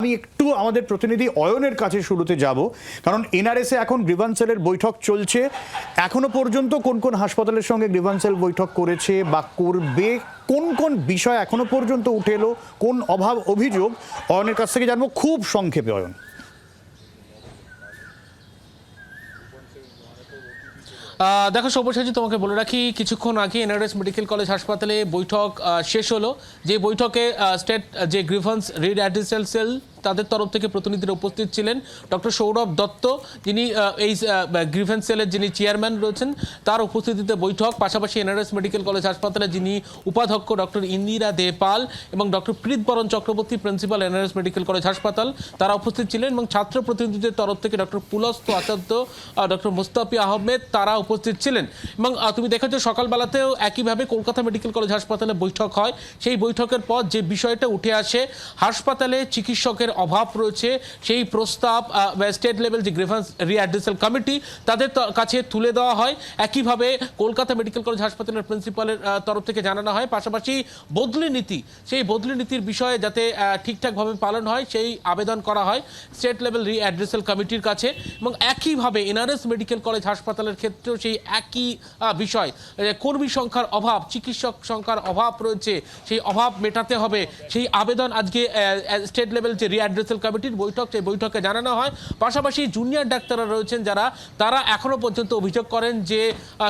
আমি একটু আমাদের প্রতিনিধি অয়নের কাছে শুরুতে যাব, কারণ এনআরএসে এখন গ্রিভান্সেলের বৈঠক চলছে। এখনো পর্যন্ত কোন কোন হাসপাতালের সঙ্গে গ্রিভান্সেল বৈঠক করেছে বা করবে, কোন কোন বিষয় এখনো পর্যন্ত উঠে এলো, কোন অভাব অভিযোগ, অয়নের কাছ থেকে জানবো খুব সংক্ষেপে। অয়ন, দেখো সব্যসাচী, তোমাকে বলে রাখি, কিছুক্ষণ আগে এনআরএস মেডিকেল কলেজ হাসপাতালে বৈঠক শেষ হলো। যে বৈঠকে স্টেট যে গ্রিভান্স রিঅ্যাড্রেসাল সেল তাদের তরফ থেকে প্রতিনিধিরা উপস্থিত ছিলেন। ডক্টর সৌরভ দত্ত, যিনি এই গ্রিভেন্স সেলের যিনি চেয়ারম্যান রয়েছেন, তার উপস্থিতিতে বৈঠক। পাশাপাশি এনআরএস মেডিকেল কলেজ হাসপাতালে যিনি উপাধ্যক্ষ ডক্টর ইন্দিরা দে পাল এবং doctor Pritibaran Chakraborty, principal NRS medical college হাসপাতাল, তারা উপস্থিত ছিলেন। এবং ছাত্র প্রতিনিধিদের তরফ থেকে ডক্টর পুলস্ত আচার্য, ডক্টর মুস্তাফি আহমেদ, তারা উপস্থিত ছিলেন। এবং তুমি দেখেছো সকালবেলাতেও একইভাবে কলকাতা মেডিকেল কলেজ হাসপাতালে বৈঠক হয়। সেই বৈঠকের পর যে বিষয়টা উঠে আসে, হাসপাতালে চিকিৎসকের অভাব রয়েছে, সেই প্রস্তাব স্টেট লেভেল যে গ্রিভেন্স রিঅ্যাড্রেসাল কমিটি তাদের কাছে তুলে দেওয়া হয়। একইভাবে কলকাতা মেডিকেল কলেজ হাসপাতালের প্রিন্সিপালের তরফ থেকে জানানো হয়। পাশাপাশি বদলি নীতি, সেই বদলি নীতির বিষয়ে যাতে ঠিকঠাকভাবে পালন হয় সেই আবেদন করা হয় স্টেট লেভেল রিঅ্যাড্রেসাল কমিটির কাছে। এবং একইভাবে এনআরএস মেডিকেল কলেজ হাসপাতালের ক্ষেত্রেও সেই একই বিষয়, কর্মী সংখ্যার অভাব, চিকিৎসক সংখ্যার অভাব রয়েছে, সেই অভাব মেটাতে হবে, সেই আবেদন আজকে স্টেট লেভেল যে রিঅ্যাড্রেসাল কমিটির বৈঠক, সেই বৈঠকে জানানো হয়। পাশাপাশি জুনিয়র ডাক্তাররা রয়েছেন যারা, তারা এখনো পর্যন্ত অভিযোগ করেন যে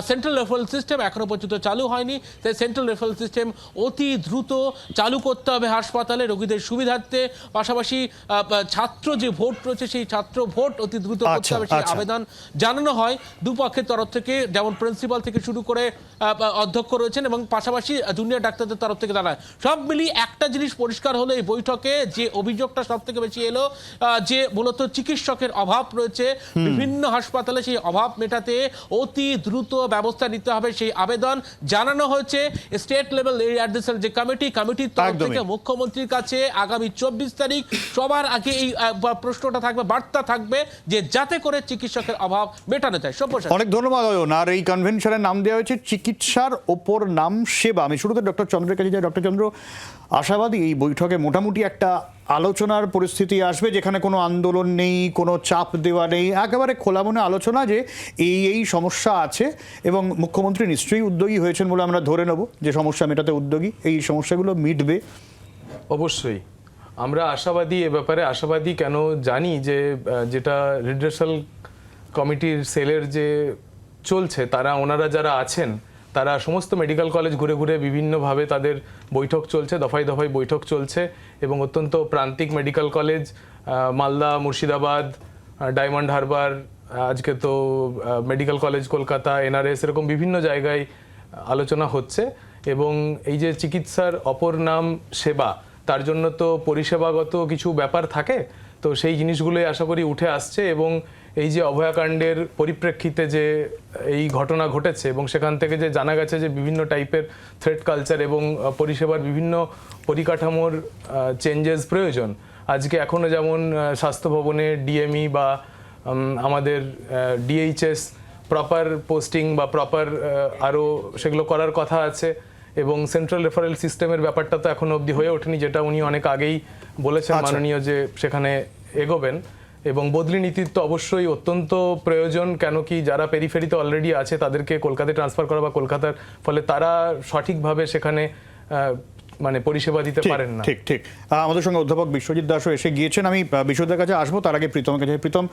সেন্ট্রাল রেফারেল সিস্টেম এখনো পর্যন্ত চালু হয়নি। সেই সেন্ট্রাল রেফারেল সিস্টেম অতি দ্রুত চালু করতে হবে হাসপাতালে রোগীদের সুবিধার্থে। পাশাপাশি ছাত্র যে ভোট রয়েছে, সেই ছাত্র ভোট অতি দ্রুত করতে হবে, সেই আবেদন জানানো হয় দুপক্ষের তরফ থেকে, যেমন প্রিন্সিপাল থেকে শুরু করে অধ্যক্ষ রয়েছেন এবং পাশাপাশি জুনিয়র ডাক্তারদের তরফ থেকে জানায়। সব মিলিয়ে একটা জিনিস পরিষ্কার হলো, এই বৈঠকে যে অভিযোগটা সব থেকে বেশি এলো, যে মূলত চিকিৎসকের অভাব রয়েছে বিভিন্ন হাসপাতালে, সেই অভাব মেটাতে অতি দ্রুত ব্যবস্থা নিতে হবে, সেই আবেদন জানানো হয়েছে স্টেট লেভেল রিঅ্যাড্রেসাল যে কমিটির তরফ থেকে মুখ্যমন্ত্রীর কাছে। আগামী 24 তারিখ সবার আগে এই প্রশ্নটা থাকবে, বার্তা থাকবে যে যাতে করে চিকিৎসকের অভাব মেটানো যায়। অনেক ধন্যবাদ অয়ন। আর এই কনভেনশনের নাম দেওয়া হয়েছে চিকিৎসার ওপর নাম সেবা। আমি শুরুতে ডক্টর চন্দ্রের কাছে যাই। ডক্টর চন্দ্র, আশাবাদী এই বৈঠকে মোটামুটি একটা আলোচনার পরিস্থিতি আসবে, যেখানে কোনো আন্দোলন নেই, কোনো চাপ দেওয়া নেই, একেবারে খোলা মনে আলোচনা যে এই সমস্যা আছে, এবং মুখ্যমন্ত্রী নিশ্চয়ই উদ্যোগী হয়েছেন বলে আমরা ধরে নেব, যে সমস্যা মেটাতে উদ্যোগী, এই সমস্যাগুলো মিটবে। অবশ্যই আমরা আশাবাদী, এ ব্যাপারে আশাবাদী কেন জানি যে যেটা রিড্রেসাল কমিটির সেলের যে চলছে, ওনারা যারা আছেন, তারা সমস্ত মেডিকেল কলেজ ঘুরে ঘুরে বিভিন্নভাবে তাদের বৈঠক চলছে, দফায় দফায় বৈঠক চলছে। এবং অত্যন্ত প্রান্তিক medical college, Malda, Murshidabad, diamond Harbour, আজকে তো মেডিকেল কলেজ কলকাতা, এনআরএস, এরকম বিভিন্ন জায়গায় আলোচনা হচ্ছে। এবং এই যে চিকিৎসার অপর নাম সেবা, তার জন্য তো পরিষেবাগত কিছু ব্যাপার থাকে, তো সেই জিনিসগুলোই আশা করি উঠে আসছে। এবং এই যে অভয়াকাণ্ডের পরিপ্রেক্ষিতে যে এই ঘটনা ঘটেছে, এবং সেখান থেকে যে জানা গেছে যে বিভিন্ন টাইপের থ্রেট কালচার এবং পরিষেবার বিভিন্ন পরিকাঠামোর চেঞ্জেস প্রয়োজন। আজকে এখনও যেমন স্বাস্থ্য ভবনে ডিএমই বা আমাদের ডিএইচএস প্রপার পোস্টিং বা প্রপার আরও সেগুলো করার কথা আছে। এবং সেন্ট্রাল রেফারেল সিস্টেমের ব্যাপারটা তো এখনো অবধি হয়ে ওঠেনি, যেটা উনি অনেক আগেই বলেছেন মাননীয়, যে সেখানে এগোবেন। এবং বদলি নীতির তো অবশ্যই অত্যন্ত প্রয়োজন, কেন কি যারা পেরিফেরিতে অলরেডি আছে তাদেরকে কলকাতায় ট্রান্সফার করা বা কলকাতার ফলে তারা সঠিকভাবে সেখানে মানে পরিষেবা দিতে পারেন না। ঠিক ঠিক। আমাদের সঙ্গে অধ্যাপক বিশ্বজিৎ দাসও এসে গিয়েছেন। আমি বিশ্বজিতের কাছে আসবো, তার আগে প্রীতমের কাছে। প্রীতম,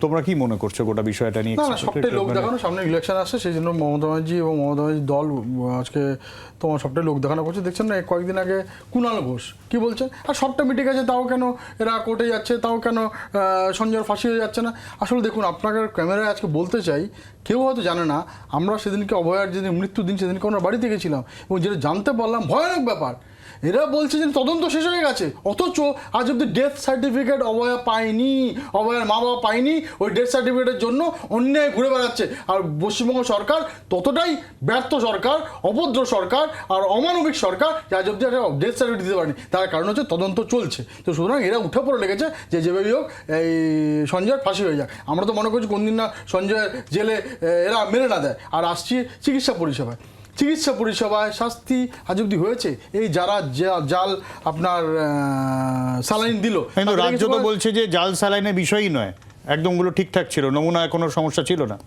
তোমরা কি মনে করছো গোটা বিষয়টা নিয়ে? সবটাই লোক দেখানো, সামনে ইলেকশন আসছে, সেই জন্য মমতা ব্যানার্জি এবং মমতা ব্যানার্জির দল আজকে তোমার সবটাই লোক দেখানো করছে। দেখছেন না, কয়েকদিন আগে কুণাল ঘোষ কি বলছে, আর সবটা মিটে গেছে, তাও কেন এরা কোর্টে যাচ্ছে, তাও কেন সঞ্জয়ের ফাঁসি হয়ে যাচ্ছে না। আসলে দেখুন, আপনাকে ক্যামেরায় আজকে বলতে চাই, কেউ হয়তো জানে না, আমরা সেদিনকে অভয়ার যেদিন মৃত্যুর দিন, সেদিনকে আমরা বাড়িতে গেছিলাম এবং যেটা জানতে পারলাম ভয়ানক ব্যাপার। এরা বলছে যে তদন্ত শেষ হয়ে গেছে, অথচ আজ অব্দি ডেথ সার্টিফিকেট অভয়া পায়নি, অভয়ার মা বাবা পায়নি। ওই ডেথ সার্টিফিকেটের জন্য অন্যায় ঘুরে বেড়াচ্ছে। আর পশ্চিমবঙ্গ সরকার ততটাই ব্যর্থ সরকার, অভদ্র সরকার আর অমানবিক সরকার, যে আজ অব্দি একটা ডেথ সার্টিফিকেট দিতে পারেনি। তার কারণ হচ্ছে তদন্ত চলছে। তো সুতরাং এরা উঠে পড়ে লেগেছে যে যেভাবেই হোক এই সঞ্জয়ের ফাঁসি হয়ে যাক। আমরা তো মনে করছি কোনদিন না সঞ্জয়ের জেলে এরা মেরে না দেয়। আর আসছি চিকিৎসা পরিষেবায়। চিকিৎসা পরিষেবায় শাস্তি আজ অব্দি হয়েছে এই যারা জাল আপনার স্যালাইন দিল? কিন্তু তাদের রাজ্য কিছু তো বলে- বলছে যে জাল স্যালাইনের বিষয়ই নয়, একদম গুলো ঠিকঠাক ছিল, নমুনায় কোনো সমস্যা ছিল না।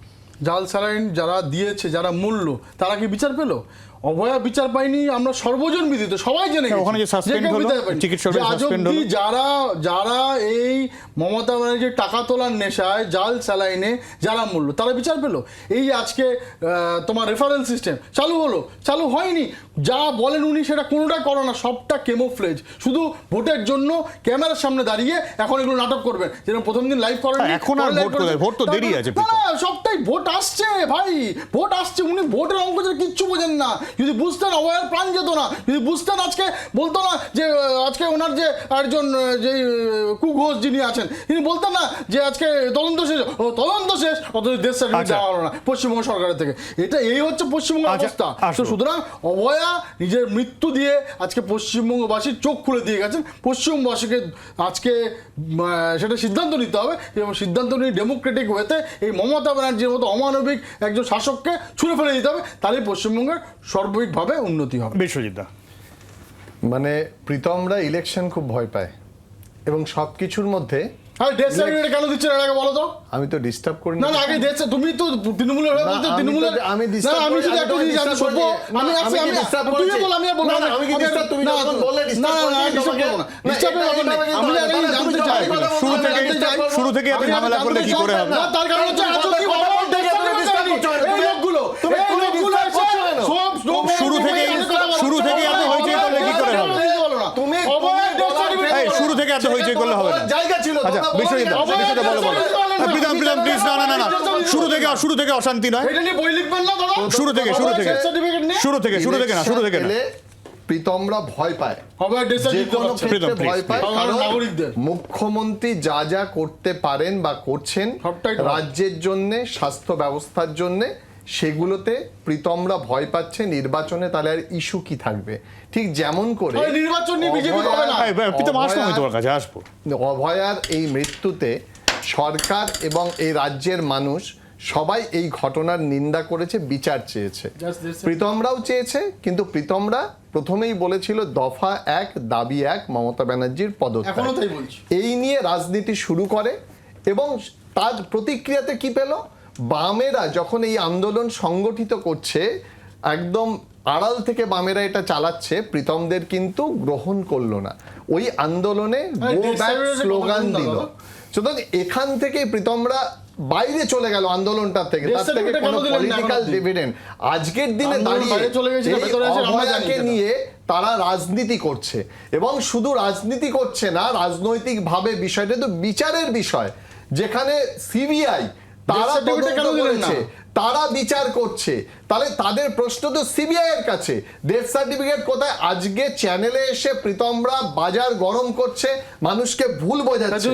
জাল স্যালাইন যারা দিয়েছে, যারা মূল্য, তারা কি বিচার পেল? অভয়া বিচার পায়নি, আমরা সর্বজন বিদিত, সবাই জেনে গেছি। ওখানে যে suspend কেউ হলো, বিচার পায়নি। চিকিৎসক যে আজ suspend অবধি হলো। যারা এই মমতা ব্যানার্জির টাকা তোলার নেশায় জাল স্যালাইনে যারা মূল্য, তারা বিচার পেল? এই আজকে তোমার রেফারেল সিস্টেম চালু হলো, চালু হয়নি। যা বলেন উনি সেটা কোনোটাই করো না, সবটা কেমোফ্লেজ, শুধু ভোটের জন্য ক্যামেরার সামনে দাঁড়িয়ে এখন এগুলো নাটক করবেন। যেরকম প্রথম দিন লাইভ করেন, এখন আর ভোট কোথায়? ভোট তো দেরি আছে, না, সবটাই ভোট আসছে ভাই, ভোট আসছে। উনি ভোটের অঙ্ক কিচ্ছু বোঝেন না। যদি বুঝতেন অভয়ার প্রাণ যেত না, যদি বুঝতেন আজকে বলতো না যে আজকে ওনার যে একজন যে কুঘোষ যিনি আছেন, তিনি বলতেন না যে আজকে তদন্ত শেষ, ও তদন্ত শেষ, অথচ দেশ সার্টিফিকেট আচ্ছা। দেওয়া হলো না পশ্চিমবঙ্গ সরকারের থেকে। এই হচ্ছে পশ্চিমবঙ্গের আচ্ছা, অবস্থা। আসবো। তো সুতরাং অভয়া নিজের মৃত্যু দিয়ে আজকে পশ্চিমবঙ্গবাসীর চোখ খুলে দিয়ে গেছেন। পশ্চিমবঙ্গবাসীকে আজকে সেটা সিদ্ধান্ত নিতে হবে এবং সিদ্ধান্ত নিয়ে ডেমোক্রেটিক ওয়েতে এই মমতা ব্যানার্জির মতো অমানবিক একজন শাসককে ছুঁড়ে ফেলে দিতে হবে, তাহলেই পশ্চিমবঙ্গের সর্বাধিকভাবে উন্নতি হবে। বিশ্বজিৎ দা, মানে প্রীতমরা ইলেকশন খুব ভয় পায় এবং সব কিছুর মধ্যে আর ডেথ সার্টিফিকেট কেন দিচ্ছেন এর আগে বলো তো? আমি তো ডিস্টার্ব করি না না, আগে ডেথ, তুমি তো তৃণমূলের হয়ে না, বলতে আমি তৃণমূলের, তো- আমি না disturb আমি করি- শুধু আমি একটা তো জিনিস জানি, disturb সভ্য, করি- আমি না, আসছি, আমি কি আমি disturb তুমি করেছি? বলো, আমি আর বলবো না, না, আমি কি disturb? তুমি না, যখন বললে disturb না, না, করেছি, আমি disturb তোমাকে- করবো না। না, disturb এটা- এর ব্যাপার নেই। এটা- আমি এটা- একটা জিনিস এটা- জানতে তুমি চাই। যখন কথা বলছো, শুরু আমি থেকে- জানতে চাই। শুরু থেকে এত আমি ঝামেলা জানতে করলে কি চাই। করে হবে? না, তার কারণ হচ্ছে এত কি বলো, death certificate জানি। এই লোকগুলো, তুমি এই লোকগুলো disturb করছো এসে কেন? সব লোক শুরু থেকেই এত হইচই করলে কি করে হবে? তুমি অভয়া death certificate এই, শুরু থেকে এত হইচই করলে হবে না। জায়গা ছিল আচ্ছা, তোমরা বিশ্বজিৎ দা, বলো নি কেন? বিশ্বজিৎ দা, বলো, বলো। প্রীতম, প্লিজ, না, না, না, না, শুরু থেকে অশান্তি নয়। এটা নিয়ে বই লিখবেন না দাদা? শুরু থেকে death certificate নিয়ে? শুরু থেকে না, শুরু থেকে না। এলে প্রীতমরা ভয় পায়, অভয়া death যে certificate কোনো পাচ্ছে। ক্ষেত্রে Please, ভয় পায়, please. কারণ নাগরিকদের। মুখ্যমন্ত্রী যা যা করতে পারেন বা করছেন সবটাই তো। রাজ্যের জন্য, স্বাস্থ্য ব্যবস্থার জন্য, সেগুলোতে প্রীতমরা ভয় পাচ্ছে। নির্বাচনে তাহলে আর ইস্যু কি থাকবে? ঠিক যেমন করে ওই নির্বাচন নিয়ে বিজেপি অভয়ার- করবে না। এই, প্রীতম, আসবো আমি অভয়ার- তোমার কাছে, আসবো। অভয়ার এই মৃত্যুতে সরকার এবং এই রাজ্যের মানুষ সবাই এই ঘটনার নিন্দা করেছে, বিচার চেয়েছে। Just this. প্রীতমরাও চেয়েছে, কিন্তু প্রীতমরা প্রথমেই বলেছিল দফা 1 দাবি 1 মমতা ব্যানার্জির পদত্যাগ। এখনো তাই বলছি। এই নিয়ে রাজনীতি শুরু করে এবং তার প্রতিক্রিয়াতে কি পেল? বামেরা যখন এই আন্দোলন সংগঠিত করছে, একদম আড়াল থেকে বামেরা এটা চালাচ্ছে, প্রীতমদের কিন্তু গ্রহণ করলো না। ওই আন্দোলনে আরে, গো ব্যাক দেশের স্লোগান কথা দিল। দাদা। সুতরাং এখান থেকে প্রীতমরা বাইরে চলে গেল আন্দোলনটা থেকে, দেশ তার থেকে certificate কোনো কেন দিলেন না পলিটিক্যাল এখনো অবধি? ডিভিডেন্ড আজকের দিনে আন্দোলন দাঁড়িয়ে বাইরে চলে গেছে না, এই ভেতরে আছে, আমরা জানি অভয়াকে সেটা। নিয়ে তারা রাজনীতি করছে এবং শুধু রাজনীতি করছে না, রাজনৈতিকভাবে বিষয়টা তো বিচারের বিষয়, যেখানে সিবিআই তারা certificate কেন তদন্ত দিলেন না? করেছে, তারা বিচার করছে, তাহলে তাদের প্রশ্ন তো সিবিআই এর কাছে, ডেথ সার্টিফিকেট কোথায়? আজকে চ্যানেলে এসে প্রীতমরা বাজার গরম করছে, মানুষকে ভুল বোঝাচ্ছে।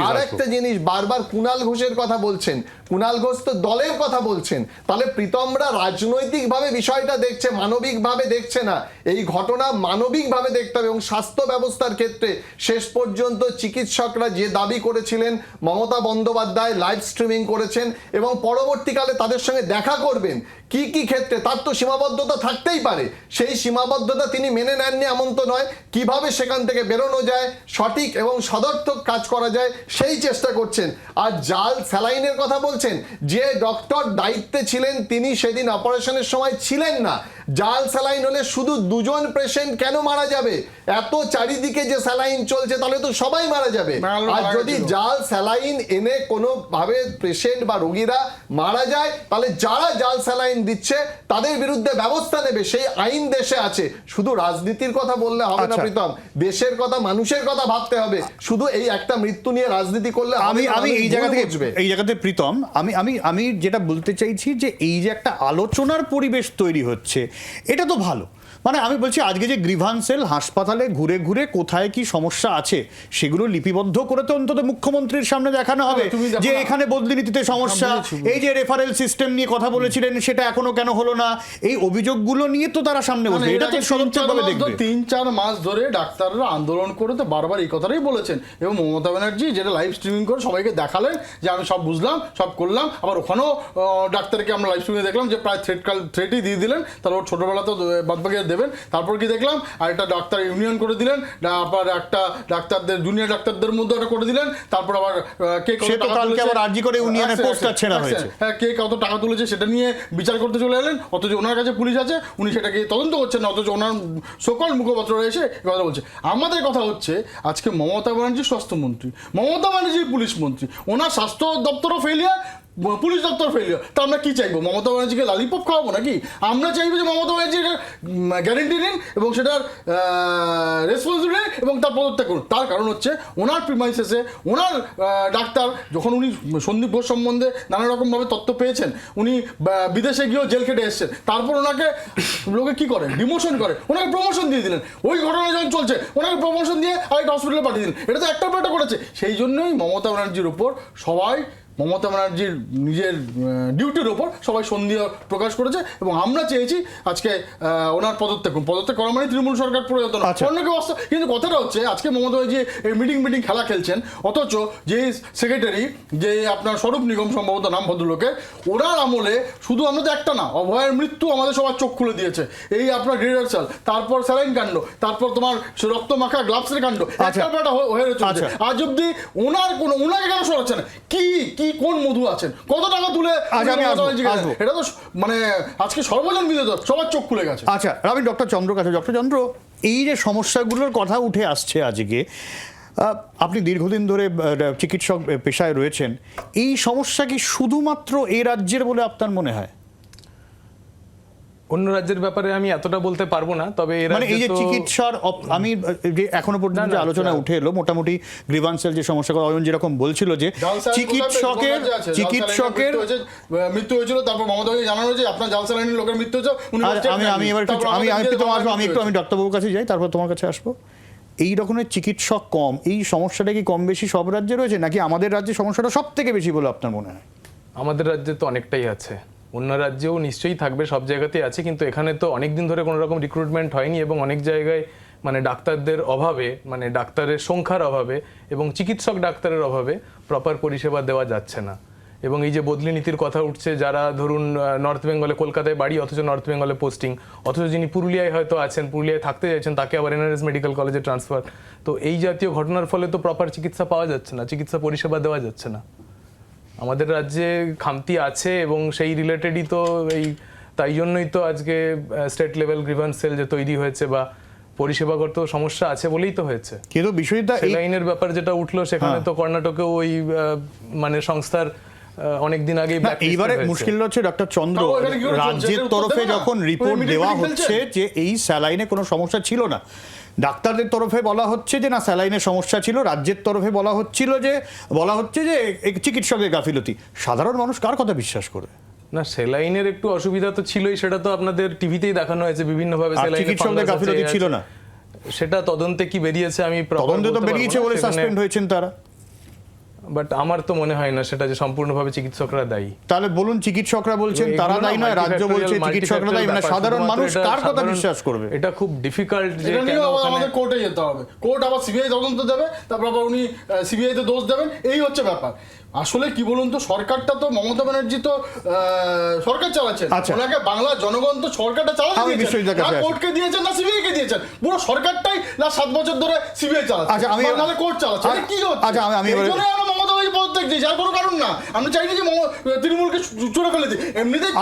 আরেকটা জিনিস বারবার কুণাল ঘোষের কথা বলছেন, কুণাল ঘোষ তো দলের কথা বলছেন, তাহলে প্রীতমরা রাজনৈতিকভাবে বিষয়টা দেখছে, মানবিকভাবে দেখছে না। এই ঘটনা মানবিকভাবে দেখতে হবে এবং স্বাস্থ্য ব্যবস্থার ক্ষেত্রে শেষ পর্যন্ত চিকিৎসকরা যে দাবি করেছিলেন, মমতা বন্দ্যোপাধ্যায় লাইভ স্ট্রিমিং করেছেন এবং পরবর্তীকালে তাদের সঙ্গে দেখা করবেন, কি কি ক্ষেত্রে তার তো সীমাবদ্ধতা থাকতেই পারে, সেই সীমাবদ্ধতা তিনি মেনে নেননি এমন তো নয়। কিভাবে সেখান থেকে বেরোনো যায়, সঠিক এবং সদর্থক কাজ করা যায়, সেই চেষ্টা করছেন। আর জাল স্যালাইনের কথা বলছেন, যে ডক্টর দায়িত্বে ছিলেন তিনি সেদিন অপারেশনের সময় ছিলেন না। জাল স্যালাইন হলে শুধু 2 জন পেশেন্ট কেন মারা যাবে? এত চারিদিকে যে স্যালাইন চলছে তাহলে তো সবাই মারা যাবে। আর যদি জাল স্যালাইন এনে কোনোভাবে পেশেন্ট বা রোগীরা মারা যায়, তাহলে যারা জাল স্যালাইন দিচ্ছে তাদের বিরুদ্ধে ব্যবস্থা নেবে, সেই আইন দেশে আছে। শুধু রাজনীতির কথা বললে হবে না আচ্ছা। প্রীতম, দেশের কথা, মানুষের কথা ভাবতে হবে। শুধু এই একটা মৃত্যু নিয়ে রাজনীতি করলে হবে না, আমি মানুষ এই জায়গা ভুল থেকে বুঝবে। এই জায়গাতে প্রীতম, আমি যেটা বলতে চাইছি যে এই যে একটা আলোচনার পরিবেশ তৈরি হচ্ছে, এটা তো ভালো। মানে আমি বলছি আজকে যে গ্রিভান্সেল হাসপাতালে ঘুরে ঘুরে কোথায় কি সমস্যা আছে সেগুলো লিপিবদ্ধ করে তো অন্তত মুখ্যমন্ত্রীর সামনে দেখানো হবে তুমি দেখো যে না। এখানে বদলি নীতিতে সমস্যা, বুঝেছি। এই যে রেফারেল সিস্টেম নিয়ে কথা বলেছিলেন সেটা এখনো কেন হলো না, এই অভিযোগগুলো নিয়ে তো তারা সামনে বসবে, এটা তো সদর্থকভাবে দেখবে। 3-4 মাস ধরে ডাক্তাররা আন্দোলন করে তো বারবার এই কথাটাই বলেছেন, এবং মমতা ব্যানার্জি যেটা লাইভ স্ট্রিমিং করে সবাইকে দেখালেন যে আমি সব বুঝলাম, সব করলাম। আবার ওখানেও ডাক্তারকে আমরা লাইভ স্ট্রিমিংয়ে দেখলাম যে প্রায় থ্রেটই দিয়ে দিলেন, তারপর ছোটবেলা তো বাদবাকি দেবেন। তারপর কি দেখলাম আর একটা ডাক্তার ইউনিয়ন করে দিলেন, আবার একটা ডাক্তারদের জুনিয়র ডাক্তারদের মধ্যে একটা করে দিলেন। তারপর আবার কে কত সে তো টাকা কালকে তুলেছে- আবার আরজি করে ইউনিয়নের আচ্ছা, পোস্টার ছেঁড়া আচ্ছা, হয়েছে। হ্যাঁ, কে কত টাকা তুলেছে সেটা নিয়ে বিচার করতে চলে এলেন, অথচ ওনার কাছে পুলিশ আছে, উনি সেটাকে তদন্ত করছেন না, অথচ ওনার সকল মুখপাত্ররা এসে এই কথা বলছে। আমাদের কথা হচ্ছে আজকে মমতা ব্যানার্জি স্বাস্থ্যমন্ত্রী, মমতা ব্যানার্জি পুলিশ মন্ত্রী, ওনার স্বাস্থ্য দপ্তরও ফেলিয়ার, পুলিশ দপ্তর ফেলিয়ার। তা আমরা কি চাইবো? মমতা ব্যানার্জিকে লালিপপ খাওয়াবো নাকি? আমরা চাইবো যে মমতা ব্যানার্জি গ্যারেন্টি নিন এবং সেটার রেসপন্সিবিলিটি নিন এবং তার পদত্যাগ করুন। তার কারণ হচ্ছে ওনার প্রিমাইসেসে ওনার ডাক্তার যখন উনি সন্দীপ ঘোষ সম্বন্ধে নানা রকমভাবে তথ্য পেয়েছেন, উনি বিদেশে গিয়েও জেল খেটে এসেছেন, তারপর ওনাকে লোকে কি করে, ডিমোশন করে, ওনাকে প্রমোশন দিয়ে দিলেন। ওই ঘটনা যখন চলছে ওনাকে প্রমোশন দিয়ে আরেকটা হসপিটালে পাঠিয়ে দিলেন। এটা তো একটা একটা করেছে। সেই জন্যই মমতা ব্যানার্জির উপর সবাই, মমতা ব্যানার্জির নিজের ডিউটির ওপর সবাই সন্দেহ প্রকাশ করেছে, এবং আমরা চেয়েছি আজকে ওনার পদত্যাগ করা মানে তৃণমূল সরকার প্রয়োজন আচ্ছা। অন্য কেউ। কিন্তু কথাটা হচ্ছে আজকে মমতা ব্যানার্জি এই মিটিং খেলা খেলছেন, অথচ যে সেক্রেটারি, যে আপনার স্বরূপ নিগম সম্ভবত নাম ভদ্রলোকের, ওনার আমলে শুধু আমাদের একটা না, অভয়ের মৃত্যু আমাদের সবার চোখ খুলে দিয়েছে। এই আপনার রিহার্সাল, তারপর স্যালাইন কাণ্ড, তারপর তোমার রক্ত মাখা গ্লাভসের কাণ্ড, আচ্ছা। একটা হয়ে চলছে। আচ্ছা। আজ অব্দি ওনাকে কেন সরাচ্ছে না? কি কোন মধু আছেন, কত টাকা তুলে আচ্ছা, আমি আসবো। এটা তো মানে আজকে সর্বজন বিদিত, সবার চোখ খুলে গেছে। আচ্ছা, আমি ডক্টর চন্দ্র কাছে, ডক্টর চন্দ্র, এই যে সমস্যাগুলোর কথা উঠে আসছে আজকে, আপনি দীর্ঘদিন ধরে চিকিৎসক পেশায় রয়েছেন, এই সমস্যা কি শুধুমাত্র এই রাজ্যের বলে আপনার মনে হয়? অন্য রাজ্যের ব্যাপারে আমি এতটা বলতে পারবো না, তবে মানে এই যে চিকিৎসার আমি যে এখনো পর্যন্ত যে আলোচনা উঠে এলো, মোটামুটি গ্রিভান্সেল যে সমস্যাগুলো অয়ন যেরকম বলছিল যে চিকিৎসকের মৃত্যু হয়েছিল, তারপর মমতা ব্যানার্জি জানানো হয়েছে আপনার জাল স্যালাইনের লোকের মৃত্যু হয়েছে। আমি এবার আমি ডাক্তারবাবুর কাছে যাই, তারপর তোমার কাছে আসবো। এই রকমের চিকিৎসক কম, এই সমস্যাটা কি কম বেশি সব রাজ্যে রয়েছে, নাকি আমাদের রাজ্যে সমস্যাটা সব থেকে বেশি বলে আপনার মনে হয়? আমাদের রাজ্যে তো অনেকটাই আছে, অন্য রাজ্যেও নিশ্চয়ই থাকবে, সব জায়গাতেই আছে, কিন্তু এখানে তো অনেক দিন ধরে কোনো রকম রিক্রুটমেন্ট হয়নি, এবং অনেক জায়গায় মানে ডাক্তারদের অভাবে, মানে ডাক্তারের সংখ্যার অভাবে এবং চিকিৎসক ডাক্তারের অভাবে প্রপার পরিষেবা দেওয়া যাচ্ছে না। এবং এই যে বদলি নীতির কথা উঠছে, যারা ধরুন নর্থ বেঙ্গলে, কলকাতায় বাড়ি অথচ নর্থ বেঙ্গলে পোস্টিং, অথচ যিনি পুরুলিয়ায় হয়তো আছেন, পুরুলিয়ায় থাকতে চাইছেন, তাকে আবার এনআরএস মেডিকেল কলেজে ট্রান্সফার। তো এই জাতীয় ঘটনার ফলে তো প্রপার চিকিৎসা পাওয়া যাচ্ছে না, চিকিৎসা পরিষেবা দেওয়া যাচ্ছে না। আমাদের রাজ্যে খামতি আছে, এবং সেই রিলেটেডই তো তাই জন্যই তো আজকে স্টেট লেভেল গ্রিভান্স সেল যে তৈরি হয়েছে, বা পরিষেবাগত সমস্যা আছে বলেই তো হয়েছে। কিন্তু বিষয়টা সেলাইনের ব্যাপার যেটা উঠলো, সেখানে তো কর্ণাটকেও ওই মানে সংস্থার অনেকদিন আগেই এইবারে মুশকিল হচ্ছে ডক্টর চন্দ্র, রাজ্যের তরফে যখন রিপোর্ট দেওয়া হচ্ছে যে এই স্যালাইনে কোনো সমস্যা ছিল না, ডাক্তারদের তরফে বলা হচ্ছে যে না স্যালাইনের সমস্যা ছিল, রাজ্যের তরফে বলা হচ্ছে যে চিকিৎসকের গাফিলতি। সাধারণ মানুষ কার কথা বিশ্বাস করে? না, সেলাইনের একটু অসুবিধা তো ছিলই, সেটা তো আপনাদের টিভিতেই দেখানো হয়েছে বিভিন্নভাবে। চিকিৎসকদের গাফিলতি ছিল না, সেটা তদন্তে কি বেরিয়েছে আমি তদন্তে তো বেরিয়েছে বলে সাসপেন্ড হয়েছেন তারা, বাট আমার তো মনে হয় না সেটা যে সম্পূর্ণভাবে চিকিৎসকরা দায়ী। তাহলে বলুন, চিকিৎসকরা বলছেন তারা দায়ী নয়, রাজ্য বলছে চিকিৎসকরা দায়ী, মানে সাধারণ মানুষ কার কথা বিশ্বাস করবে? এটা খুব ডিফিকাল্ট যে আমাদের কোর্টে যেতে হবে, কোর্ট আবার সিবিআই তদন্ত দেবে, তারপর আবার উনি সিবিআই তে দোষ দেবেন, এই হচ্ছে ব্যাপার। আসলে কি বলুন তো, সরকারটা তো মমতা ব্যানার্জি তো সরকার চালাচ্ছেন, ওনাকে বাংলার জনগণ তো সরকারটা চালাচ্ছেন, না কোর্টকে দিয়েছেন না সিবিআই কে দিয়েছেন, পুরো সরকারটাই লাস্ট 7 বছর ধরে সিবিআই চালাচ্ছে, নাহলে কোর্ট চালাচ্ছে। কি হচ্ছে? মমতা ব্যানার্জি পদত্যাগ দিয়েছে, আর কোনো কারণ না। আমরা চাই না যে তৃণমূলকে চুরে ফেলে দিই এমনিতেই।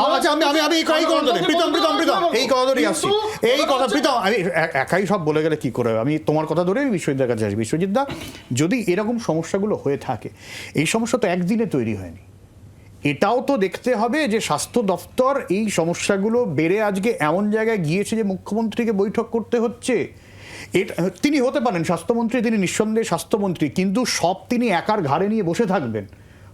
আমি একাই সব বলে গেলে কি করে, আমি তোমার কথা ধরে বিশ্বজিৎদার কাছে আসি। বিশ্বজিৎ দা, যদি এরকম সমস্যাগুলো হয়ে থাকে, এই সমস্যা তো একদিনে তৈরি হয়নি, এটাও তো দেখতে হবে যে স্বাস্থ্য দপ্তর এই সমস্যাগুলো বেড়ে আজকে এমন জায়গায় গিয়েছে যে মুখ্যমন্ত্রীকে বৈঠক করতে হচ্ছে। তিনি হতে পারেন স্বাস্থ্যমন্ত্রী, তিনি নিঃসন্দেহে স্বাস্থ্যমন্ত্রী, কিন্তু সব তিনি একার ঘাড়ে নিয়ে বসে থাকবেন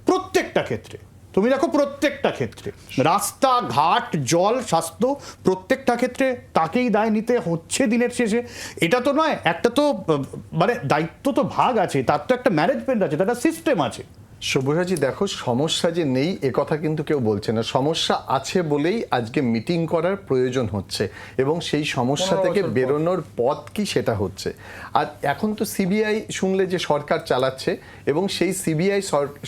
প্রত্যেকটা ক্ষেত্রে? তুমি দেখো প্রত্যেকটা ক্ষেত্রে রাস্তা ঘাট জল স্বাস্থ্য প্রত্যেকটা ক্ষেত্রে তাকেই দায় নিতে হচ্ছে দিনের শেষে। এটা তো নয়, একটা তো মানে দায়িত্ব তো ভাগ আছে, তার তো একটা ম্যানেজমেন্ট আছে, তার একটা সিস্টেম আছে। সব্যসাচী দেখো, সমস্যা যে নেই এ কথা কিন্তু কেউ বলছে না, সমস্যা আছে বলেই আজকে মিটিং করার প্রয়োজন হচ্ছে এবং সেই সমস্যা 15 থেকে বছর পর। বেরোনোর পথ কি সেটা হচ্ছে। আর এখন তো সিবিআই শুনলে যে সরকার চালাচ্ছে এবং সেই সিবিআই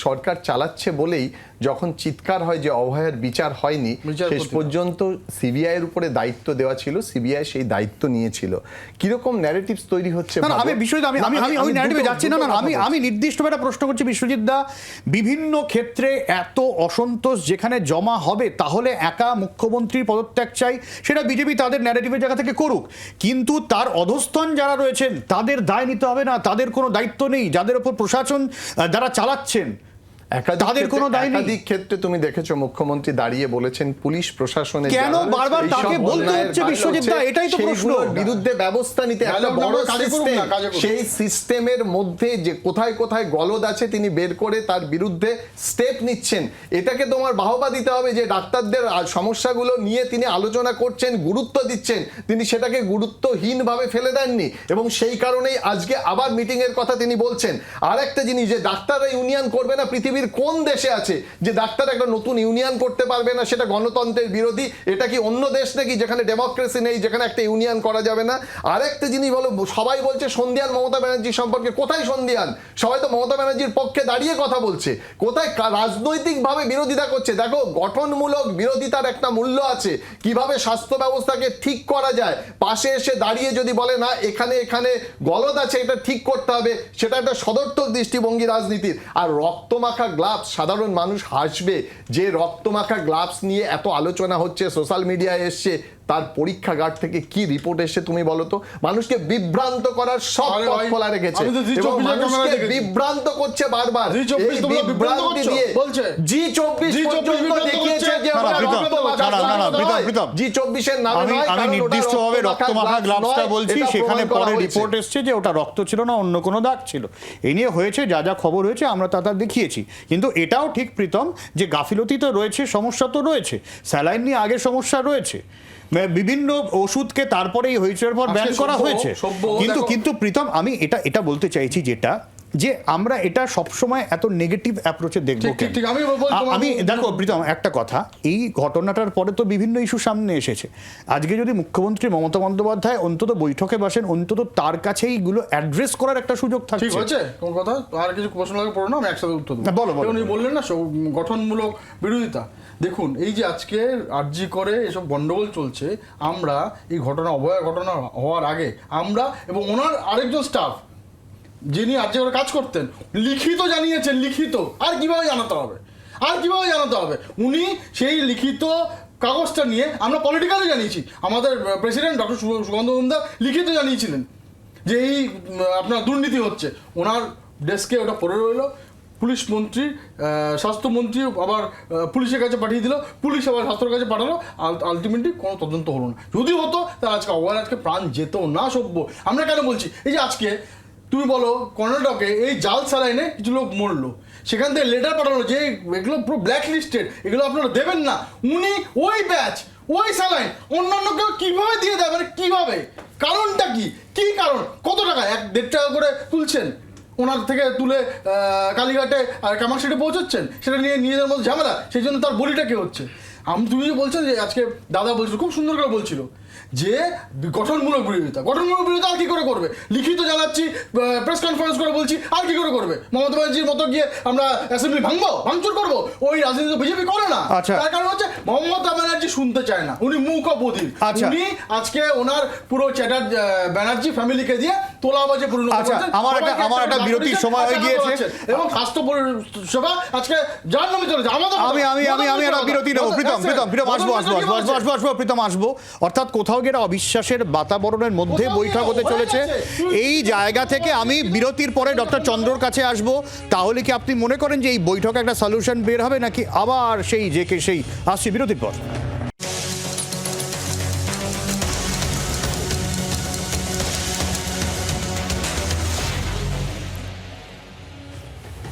সরকার চালাচ্ছে বলেই যখন চিৎকার হয় যে অভয়ার বিচার হয়নি, বিচারপতি শেষ পর্যন্ত সিবিআই এর উপরে দায়িত্ব দেওয়া ছিল, সিবিআই সেই দায়িত্ব নিয়েছিল। কিরকম ন্যারেটিভস তৈরি হচ্ছে না, ভাবো। আমি বিষয়টা আমি ওই ন্যারেটিভে যাচ্ছি না, আমি দুটো নির্দিষ্টভাবে একটা প্রশ্ন করছি বিশ্বজিৎ দা। বিভিন্ন ক্ষেত্রে এত অসন্তোষ যেখানে জমা হবে, তাহলে একা মুখ্যমন্ত্রীর পদত্যাগ চাই, সেটা বিজেপি তাদের ন্যারেটিভের জায়গা থেকে করুক, কিন্তু তার অধস্তন যারা রয়েছেন তাদের দায় নিতে হবে না? তাদের কোনো দায়িত্ব নেই? যাদের উপর প্রশাসন যারা চালাচ্ছেন তাদের কোনো দায় নেই? একাধিক ক্ষেত্রে তুমি দেখেছো মুখ্যমন্ত্রী দাঁড়িয়ে বলেছেন পুলিশ প্রশাসনের কেন বারবার তাকে বলতে হচ্ছে বিশ্বজিৎ দা? এটাই তো প্রশ্ন। বিরুদ্ধে ব্যবস্থা নিতে একটা Dialogue না বড় করে কাজে করুক সিস্টেম, না, কাজে করুক। সেই সিস্টেমের মধ্যে যে কোথায় কোথায় গলদ আছে তিনি বের করে তার বিরুদ্ধে স্টেপ নিচ্ছেন। এটাকে তোমার বাহবা দিতে হবে যে ডাক্তারদের সমস্যাগুলো নিয়ে তিনি আলোচনা করছেন, গুরুত্ব দিচ্ছেন, তিনি সেটাকে গুরুত্বহীনভাবে ফেলে দেননি এবং সেই কারণেই আজকে আবার মিটিং এর কথা তিনি বলছেন। আর একটা জিনিস, যে ডাক্তাররা ইউনিয়ন করবে না, পৃথিবীর কোন দেশে আছে যে ডাক্তার একটা নতুন ইউনিয়ন করতে পারবে না? সেটা গণতন্ত্রের বিরোধী। এটা কি অন্য দেশ নাকি যেখানে ডেমোক্রেসি নেই, যেখানে একটা ইউনিয়ন করা যাবে না? আর একটা জিনিস বলো, সবাই বলছে সন্ধিয়ান মমতা ব্যানার্জি সম্পর্কে। কোথায় সন্ধিয়ান? সবাই তো মমতা ব্যানার্জির পক্ষে দাঁড়িয়ে কথা বলছে, কোথায় রাজনৈতিকভাবে বিরোধিতা করছে। দেখো, গঠনমূলক বিরোধিতার একটা মূল্য আছে। কিভাবে স্বাস্থ্য ব্যবস্থাকে ঠিক করা যায়, পাশে এসে দাঁড়িয়ে যদি বলে না এখানে এখানে গলদ আছে, এটা ঠিক করতে হবে, সেটা একটা সদর্থক দৃষ্টিভঙ্গি রাজনীতির। আর রক্তমাখা গ্লাভস, সাধারণ মানুষ হাসবে যে রক্তমাখা গ্লাভস নিয়ে এত আলোচনা হচ্ছে, সোশ্যাল মিডিয়ায় এসছে, তার পরীক্ষাগার থেকে কি রিপোর্ট এসছে তুমি বলো তো? মানুষকে বিভ্রান্ত করার সব আরে পথ ভাই, খোলা রেখেছে আমি তো জি24 এবং এর ক্যামেরা মানুষকে দেখেছি। বিভ্রান্ত করছে বারবার। জি24 এই তোমরা বিভ্রান্ত বিভ্রান্তি করছো, দিয়ে বলছে। জি24 জি24 পর্যন্ত বিভ্রান্ত দেখিয়েছে করছে। যে না, না, ওটা প্রীতম, রক্তমাখা না, না, না, গ্লাভস নয়। প্রীতম। জি24 এর নামে আমি নয়, কারণ ওটা নির্দিষ্টভাবে রক্তমাখা গ্লাভসটা নয়, বলছি, এটা সেখানে প্রমাণ করা পরে হয়েছে। রিপোর্ট এসছে যে ওটা রক্ত ছিল না, অন্য কোনো দাগ ছিল। এই নিয়ে হয়েছে যা যা খবর হয়েছে আমরা তা দেখিয়েছি। কিন্তু এটাও ঠিক প্রীতম যে গাফিলতি তো রয়েছে, সমস্যা তো রয়েছে, স্যালাইন নিয়ে আগে সমস্যা রয়েছে, বিভিন্ন ওষুধকে তারপরেই হইচের পর ব্যান করা হয়েছে। কিন্তু প্রীতম, আমি এটা বলতে চাইছি যেটা, যে আমরা এটা সবসময় এত নেগেটিভ অ্যাপ্রোচে দেখবো ঠিক, কেন? ঠিক, আমি বলবো তোমার- আমি দেখো প্রীতম, একটা কথা, এই ঘটনাটার পরে তো বিভিন্ন ইস্যু সামনে এসেছে। আজকে যদি মুখ্যমন্ত্রী মমতা বন্দ্যোপাধ্যায় অন্তত বৈঠকে বসেন, অন্তত তার কাছে এইগুলো অ্যাড্রেস করার একটা সুযোগ ঠিক থাকছে। হয়েছে তোমার কথা। আর কিছু প্রশ্ন লাগে পড়ো না, আমি একসাথে উত্তর দেবো। না, বলো, বলো। উনি বললেন না গঠনমূলক বিরোধিতা। দেখুন, এই যে আজকে আরজি করে এসব গন্ডগোল চলছে, আমরা এই অভয়া ঘটনা হওয়ার আগে আমরা এবং ওনার আরেকজন স্টাফ যিনি আরজি করে কাজ করতেন, লিখিত জানিয়েছেন, লিখিত। আর কিভাবে জানাতে হবে? উনি সেই লিখিত কাগজটা নিয়ে আমরা পলিটিক্যালি জানিয়েছি। আমাদের প্রেসিডেন্ট ডক্টর সুকান্ত মজুমদার লিখিত জানিয়েছিলেন যে এই আপনার দুর্নীতি হচ্ছে। ওনার ডেস্কে ওটা পড়ে রইল। পুলিশ মন্ত্রী, স্বাস্থ্যমন্ত্রী আবার পুলিশের কাছে পাঠিয়ে দিল, পুলিশ আবার স্বাস্থ্যের কাছে পাঠালো, আলটিমেটলি কোনো তদন্ত হলো না। যদি হতো তাহলে আজকে প্রাণ যেত না সভ্য। আমরা কেন বলছি, এই যে আজকে তুমি বলো কর্ণাটকে এই জাল স্যালাইনে কিছু লোক মরলো, সেখান থেকে লেটার পাঠালো যে এগুলো পুরো ব্ল্যাক লিস্টেড, এগুলো আপনারা দেবেন না। উনি ওই ব্যাচ, ওই স্যালাইন অন্যান্য কেউ কীভাবে দিয়ে দেয়, মানে কীভাবে? কারণটা কি কারণ? কত টাকা, 1-1.5 টাকা করে তুলছেন ওনার থেকে, তুলে কালীঘাটে আর কামারশিটে পৌঁছাচ্ছেন, সেটা নিয়ে নিজেদের মধ্যে ঝামেলা, সেই জন্য তার বলিটা কে হচ্ছে? তুমি যে বলছেন যে আজকে দাদা বলছিল, খুব সুন্দর করে বলছিল যে গঠনমূলক বিরোধিতা আর কি করে করবে? লিখিত জানাচ্ছি, প্রেস কনফারেন্স করে বলছি, আর কি করে করবে? মমতা ব্যানার্জির মতো গিয়ে আমরা অ্যাসেম্বলি ভাঙচুর করবো? ওই রাজনীতি বিজেপি করে না। আচ্ছা। তার কারণ হচ্ছে মমতা ব্যানার্জি শুনতে চায় না, উনি মূক বধির। আচ্ছা। উনি আজকে ওনার পুরো ব্যানার্জি ফ্যামিলিকে দিয়ে তোলাবাজে পরিণত আচ্ছা, করেছেন। আমার একটা বিরতির সময় হয়ে গিয়েছে এবং স্বাস্থ্য পরিষেবা আজকে যার নামে চলেছে। আমাদের আমি একটা বিরতি নেবো। প্রীতম আসবো। অর্থাৎ কোথাও গিয়ে একটা অবিশ্বাসের বাতাবরণের মধ্যে বৈঠক হতে চলেছে। এই জায়গা থেকে আমি বিরতির পরে ডক্টর চন্দ্রর কাছে আসবো। তাহলে কি আপনি মনে করেন যে এই বৈঠকে একটা সলিউশন বের হবে, নাকি আবার সেই আসছি বিরতির পর?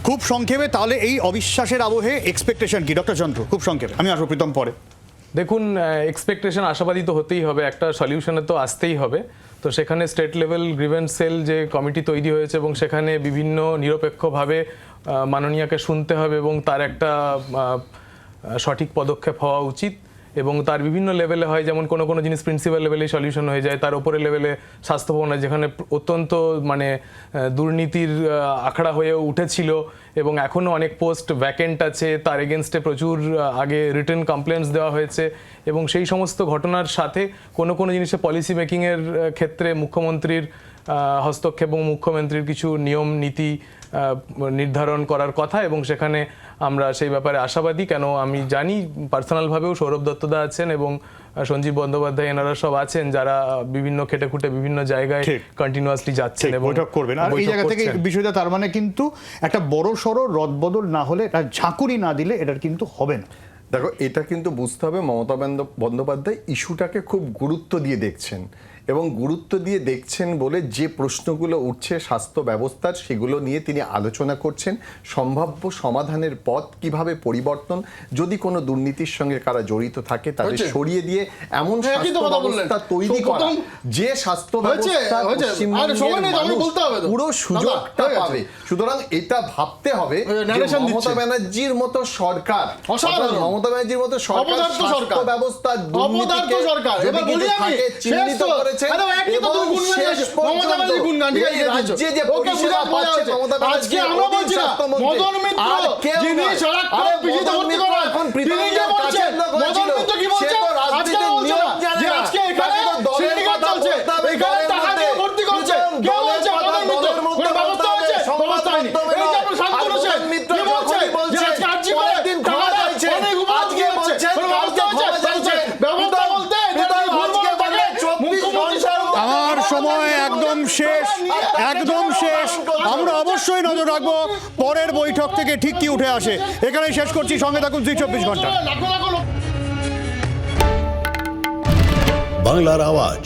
খুব সংক্ষেপে তাহলে এই অবিশ্বাসের আবহে এক্সপেকটেশন কি ডক্টর চন্দ্র, খুব সংক্ষেপে, আমি আসবো প্রীতম পরে। দেখুন, এক্সপেকটেশন আশাবাদী তো হতেই হবে, একটা সলিউশনে তো আসতেই হবে। তো সেখানে স্টেট লেভেল গ্রিভেন্স সেল যে কমিটি তৈরি হয়েছে এবং সেখানে বিভিন্ন নিরপেক্ষভাবে মাননীয়াকে শুনতে হবে এবং তার একটা সঠিক পদক্ষেপ হওয়া উচিত। এবং তার বিভিন্ন লেভেলে হয়, যেমন কোনো কোনো জিনিস প্রিন্সিপাল লেভেলেই সলিউশন হয়ে যায়, তার উপরে লেভেলে স্বাস্থ্য ভবন, যেখানে অত্যন্ত মানে দুর্নীতির আখড়া হয়ে উঠেছিল এবং এখনও অনেক পোস্ট ভ্যাকেন্ট আছে, তার এগেনস্টে প্রচুর আগে রিটেন কমপ্লেন্টস দেওয়া হয়েছে। এবং সেই সমস্ত ঘটনার সাথে কোনো কোনো জিনিসে পলিসি মেকিংয়ের ক্ষেত্রে মুখ্যমন্ত্রীর হস্তক্ষেপ এবং মুখ্যমন্ত্রীর কিছু নিয়ম নীতি নির্ধারণ করার কথা, এবং সেখানে আমরা সেই ব্যাপারে আশাবাদী। কেন আমি জানি পার্সোনালভাবেও সৌরভ দত্তদা আছেন এবং সঞ্জীব বন্দ্যোপাধ্যায়, এনারা সব আছেন যারা বিভিন্ন খেটে খুঁটে বিভিন্ন জায়গায় কন্টিনিউয়াসলি যাচ্ছেন এবং বৈঠক করবেন। আর এই জায়গা থেকে বিষয়টা তার মানে কিন্তু একটা বড় সড়ো রদবদল না হলে, একটা ঝাঁকুনি না দিলে এটার কিন্তু হবে না। দেখো, এটা কিন্তু বুঝতে হবে মমতা বন্দ্যোপাধ্যায় ইস্যুটাকে খুব গুরুত্ব দিয়ে দেখছেন, এবং গুরুত্ব দিয়ে দেখছেন বলে যে প্রশ্নগুলো উঠছে স্বাস্থ্য ব্যবস্থার, সেগুলো নিয়ে তিনি আলোচনা করছেন। সম্ভাব্য সমাধানের পথ কিভাবে পরিবর্তন, যদি কোনো দুর্নীতির সঙ্গে কারা জড়িত থাকে তাদের সরিয়ে দিয়ে এমন স্বাস্থ্য ব্যবস্থা তৈরি করা যে স্বাস্থ্য ব্যবস্থা পুরো সুযোগটা পাবে। সুতরাং এটা ভাবতে হবে মমতা ব্যানার্জির মতো সরকার, মমতা ব্যানার্জির মতো সরকার স্বাস্থ্য ব্যবস্থার দুর্নীতিকে যদি কিছু থাকে চিহ্নিত করেছে এবং শেষ পর্যন্ত এই রাজ্যে যে পরিষেবা পাচ্ছে মমতা ব্যানার্জি, আর কেউ নয়। এখন পৃথিবীর কাছে করেছিল, সে তো রাজনীতির নিয়ম জানে না, তাকে তো দলের কথা বলতে হবে, দলের মধ্যে দলের কথা দলের মধ্যে বলতে হবে, সংবাদ মাধ্যমে নয়। আর প্রধান মিত্র যখনই বলছে পরের দিন ক্ষমা চাইছে, আজকে বলছেন কালকে ক্ষমা চাইছে, আমার সময় একদম শেষ, একদম শেষ। আমরা অবশ্যই নজর রাখবো পরের বৈঠক থেকে ঠিক কি উঠে আসে। এখানেই শেষ করছি, সঙ্গে থাকুন 24 ঘন্টা। বাংলার আওয়াজ,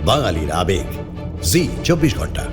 বাঙালির আবেগ, জি 24 ঘন্টা।